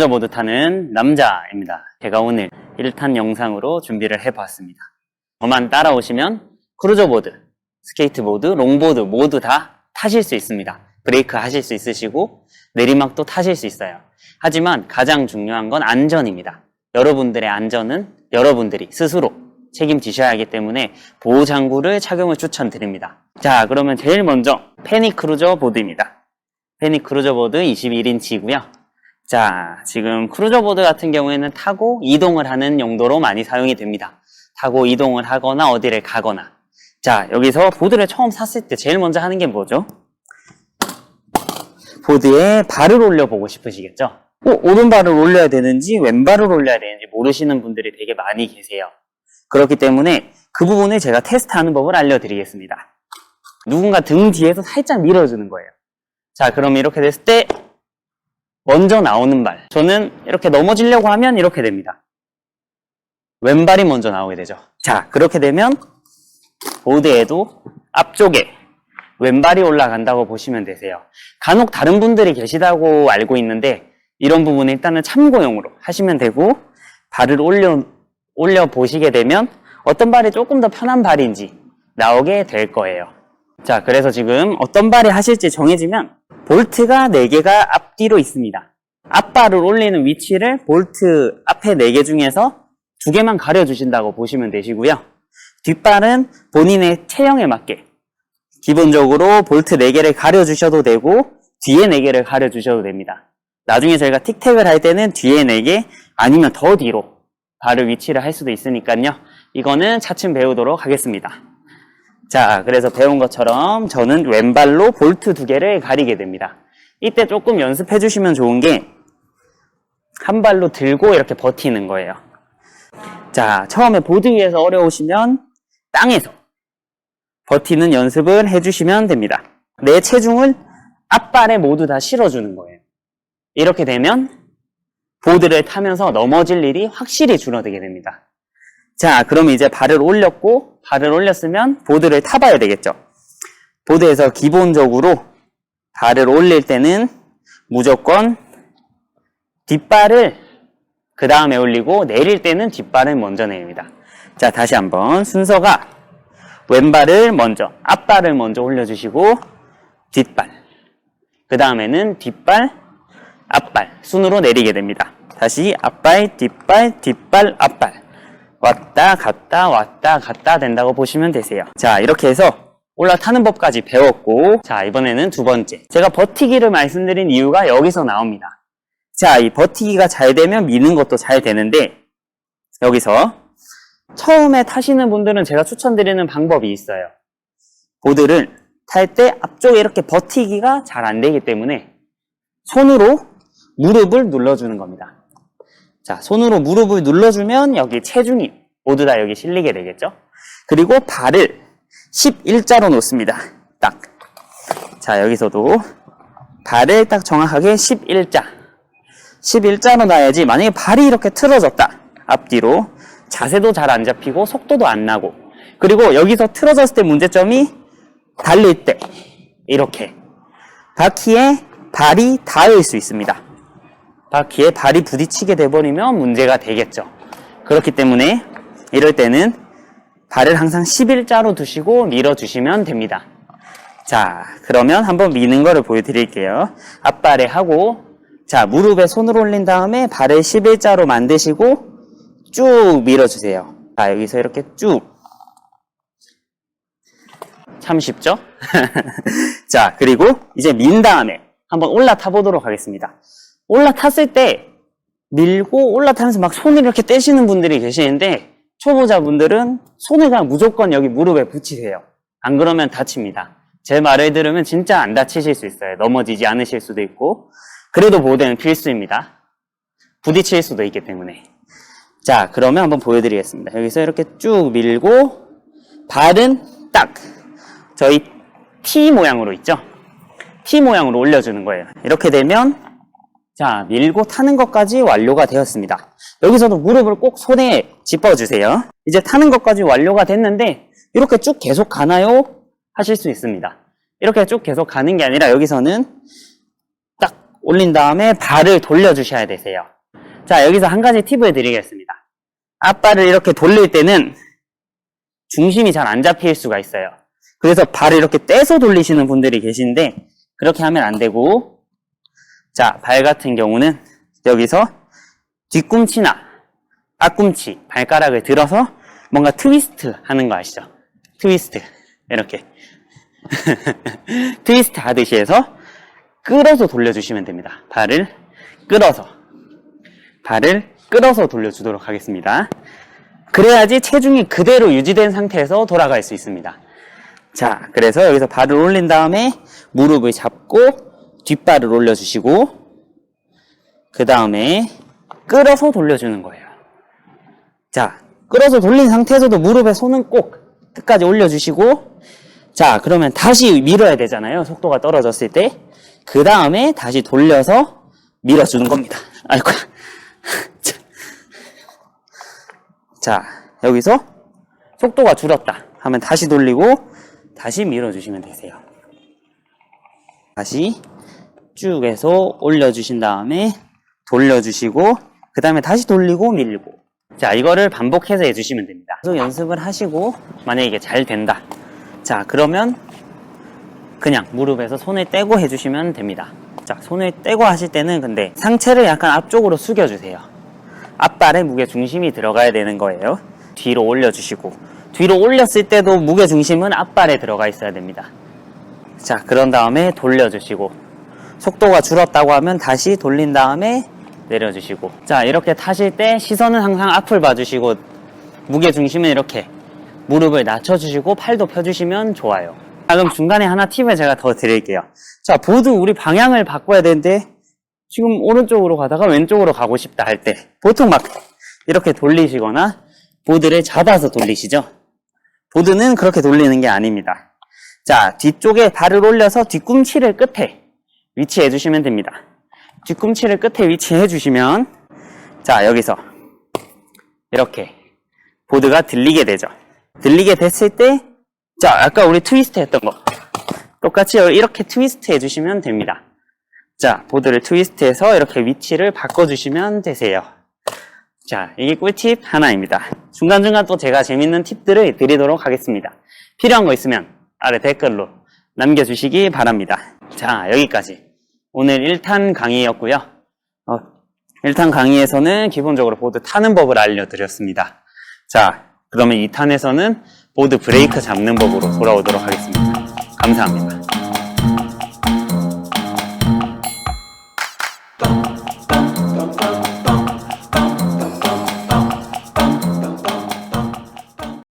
크루저보드 타는 남자입니다. 제가 오늘 1탄 영상으로 준비를 해봤습니다. 저만 따라오시면 크루저보드, 스케이트보드, 롱보드 모두 다 타실 수 있습니다. 브레이크 하실 수 있으시고 내리막도 타실 수 있어요. 하지만 가장 중요한 건 안전입니다. 여러분들의 안전은 여러분들이 스스로 책임지셔야 하기 때문에 보호장구를 착용을 추천드립니다. 자, 그러면 제일 먼저 페니 크루저 보드입니다. 페니 크루저 보드 21인치이고요. 자, 지금 크루저 보드 같은 경우에는 타고 이동을 하는 용도로 많이 사용이 됩니다. 타고 이동을 하거나 어디를 가거나. 자, 여기서 보드를 처음 샀을 때 제일 먼저 하는 게 뭐죠? 보드에 발을 올려보고 싶으시겠죠? 오른발을 올려야 되는지 왼발을 올려야 되는지 모르시는 분들이 되게 많이 계세요. 그렇기 때문에 그 부분을 제가 테스트하는 법을 알려드리겠습니다. 누군가 등 뒤에서 살짝 밀어주는 거예요. 자, 그럼 이렇게 됐을 때 먼저 나오는 발, 저는 이렇게 넘어지려고 하면 이렇게 됩니다. 왼발이 먼저 나오게 되죠. 자, 그렇게 되면 보드에도 앞쪽에 왼발이 올라간다고 보시면 되세요. 간혹 다른 분들이 계시다고 알고 있는데 이런 부분은 일단은 참고용으로 하시면 되고, 발을 올려 보시게 되면 어떤 발이 조금 더 편한 발인지 나오게 될 거예요. 자, 그래서 지금 어떤 발이 하실지 정해지면 볼트가 4개가 앞뒤로 있습니다. 앞발을 올리는 위치를 볼트 앞에 4개 중에서 2개만 가려주신다고 보시면 되시고요. 뒷발은 본인의 체형에 맞게 기본적으로 볼트 4개를 가려주셔도 되고 뒤에 4개를 가려주셔도 됩니다. 나중에 저희가 틱택을 할 때는 뒤에 4개 아니면 더 뒤로 발을 위치를 할 수도 있으니까요. 이거는 차츰 배우도록 하겠습니다. 자, 그래서 배운 것처럼 저는 왼발로 볼트 2개를 가리게 됩니다. 이때 조금 연습해 주시면 좋은 게 한 발로 들고 이렇게 버티는 거예요. 자, 처음에 보드 위에서 어려우시면 땅에서 버티는 연습을 해주시면 됩니다. 내 체중을 앞발에 모두 다 실어주는 거예요. 이렇게 되면 보드를 타면서 넘어질 일이 확실히 줄어들게 됩니다. 자, 그럼 이제 발을 올렸고, 발을 올렸으면 보드를 타봐야 되겠죠. 보드에서 기본적으로 발을 올릴 때는 무조건 뒷발을 그 다음에 올리고, 내릴 때는 뒷발을 먼저 내립니다. 자, 다시 한번 순서가 왼발을 먼저, 앞발을 먼저 올려주시고 뒷발, 그 다음에는 뒷발, 앞발 순으로 내리게 됩니다. 다시 앞발, 뒷발, 뒷발, 앞발 왔다 갔다 된다고 보시면 되세요. 자, 이렇게 해서 올라타는 법까지 배웠고, 자, 이번에는 두 번째, 제가 버티기를 말씀드린 이유가 여기서 나옵니다. 자, 이 버티기가 잘 되면 미는 것도 잘 되는데, 여기서 처음에 타시는 분들은 제가 추천드리는 방법이 있어요. 보드를 탈 때 앞쪽에 이렇게 버티기가 잘 안 되기 때문에 손으로 무릎을 눌러주는 겁니다. 자, 손으로 무릎을 눌러주면 여기 체중이 모두 다 여기 실리게 되겠죠? 그리고 발을 11자로 놓습니다. 딱. 자, 여기서도 발을 딱 정확하게 11자로 놔야지, 만약에 발이 이렇게 틀어졌다, 앞뒤로 자세도 잘 안 잡히고 속도도 안 나고, 그리고 여기서 틀어졌을 때 문제점이 달릴 때 이렇게 바퀴에 발이 닿을 수 있습니다. 바퀴에 발이 부딪히게 돼버리면 문제가 되겠죠. 그렇기 때문에 이럴 때는 발을 항상 11자로 두시고 밀어주시면 됩니다. 자, 그러면 한번 미는 거를 보여드릴게요. 앞발에 하고, 자, 무릎에 손을 올린 다음에 발을 11자로 만드시고 쭉 밀어주세요. 자, 여기서 이렇게 쭉. 참 쉽죠? 자, 그리고 이제 민 다음에 한번 올라타 보도록 하겠습니다. 올라탔을 때 밀고 올라타면서 막 손을 이렇게 떼시는 분들이 계시는데, 초보자분들은 손을 그냥 무조건 여기 무릎에 붙이세요. 안 그러면 다칩니다. 제 말을 들으면 진짜 안 다치실 수 있어요. 넘어지지 않으실 수도 있고. 그래도 보드는 필수입니다. 부딪힐 수도 있기 때문에. 자, 그러면 한번 보여드리겠습니다. 여기서 이렇게 쭉 밀고, 발은 딱 저희 T 모양으로 있죠? T 모양으로 올려주는 거예요. 이렇게 되면, 자, 밀고 타는 것까지 완료가 되었습니다. 여기서도 무릎을 꼭 손에 짚어주세요. 이제 타는 것까지 완료가 됐는데, 이렇게 쭉 계속 가나요? 하실 수 있습니다. 이렇게 쭉 계속 가는 게 아니라 여기서는 딱 올린 다음에 발을 돌려주셔야 되세요. 자, 여기서 한 가지 팁을 드리겠습니다. 앞발을 이렇게 돌릴 때는 중심이 잘 안 잡힐 수가 있어요. 그래서 발을 이렇게 떼서 돌리시는 분들이 계신데 그렇게 하면 안 되고, 자, 발 같은 경우는 여기서 뒤꿈치나 앞꿈치, 발가락을 들어서 뭔가 트위스트 하는 거 아시죠? 트위스트. 이렇게. 트위스트 하듯이 해서 끌어서 돌려주시면 됩니다. 발을 끌어서 돌려주도록 하겠습니다. 그래야지 체중이 그대로 유지된 상태에서 돌아갈 수 있습니다. 자, 그래서 여기서 발을 올린 다음에 무릎을 잡고 뒷발을 올려주시고, 그 다음에 끌어서 돌려주는 거예요. 자, 끌어서 돌린 상태에서도 무릎에 손은 꼭 끝까지 올려주시고, 자, 그러면 다시 밀어야 되잖아요. 속도가 떨어졌을 때. 그 다음에 다시 돌려서 밀어주는 겁니다. 아이고. 자, 여기서 속도가 줄었다 하면 다시 돌리고 다시 밀어주시면 되세요. 다시 쭉 해서 올려주신 다음에 돌려주시고, 그 다음에 다시 돌리고 밀고. 자, 이거를 반복해서 해주시면 됩니다. 계속 연습을 하시고 만약에 이게 잘 된다, 자, 그러면 그냥 무릎에서 손을 떼고 해주시면 됩니다. 자, 손을 떼고 하실 때는 근데 상체를 약간 앞쪽으로 숙여주세요. 앞발에 무게 중심이 들어가야 되는 거예요. 뒤로 올려주시고, 뒤로 올렸을 때도 무게 중심은 앞발에 들어가 있어야 됩니다. 자, 그런 다음에 돌려주시고, 속도가 줄었다고 하면 다시 돌린 다음에 내려주시고. 자, 이렇게 타실 때 시선은 항상 앞을 봐주시고, 무게 중심은 이렇게 무릎을 낮춰주시고 팔도 펴주시면 좋아요. 자, 그럼 중간에 하나 팁을 제가 더 드릴게요. 자, 보드 우리 방향을 바꿔야 되는데 지금 오른쪽으로 가다가 왼쪽으로 가고 싶다 할 때 보통 막 이렇게 돌리시거나 보드를 잡아서 돌리시죠. 보드는 그렇게 돌리는 게 아닙니다. 자, 뒤쪽에 발을 올려서 뒤꿈치를 끝에 위치해 주시면 됩니다. 뒤꿈치를 끝에 위치해 주시면, 자, 여기서 이렇게 보드가 들리게 되죠. 들리게 됐을 때, 자, 아까 우리 트위스트 했던 거 똑같이 이렇게 트위스트 해주시면 됩니다. 자, 보드를 트위스트해서 이렇게 위치를 바꿔주시면 되세요. 자, 이게 꿀팁 하나입니다. 중간중간 또 제가 재밌는 팁들을 드리도록 하겠습니다. 필요한 거 있으면 아래 댓글로 남겨주시기 바랍니다. 자, 여기까지 오늘 1탄 강의였고요. 1탄 강의에서는 기본적으로 보드 타는 법을 알려드렸습니다. 자, 그러면 2탄에서는 보드 브레이크 잡는 법으로 돌아오도록 하겠습니다. 감사합니다.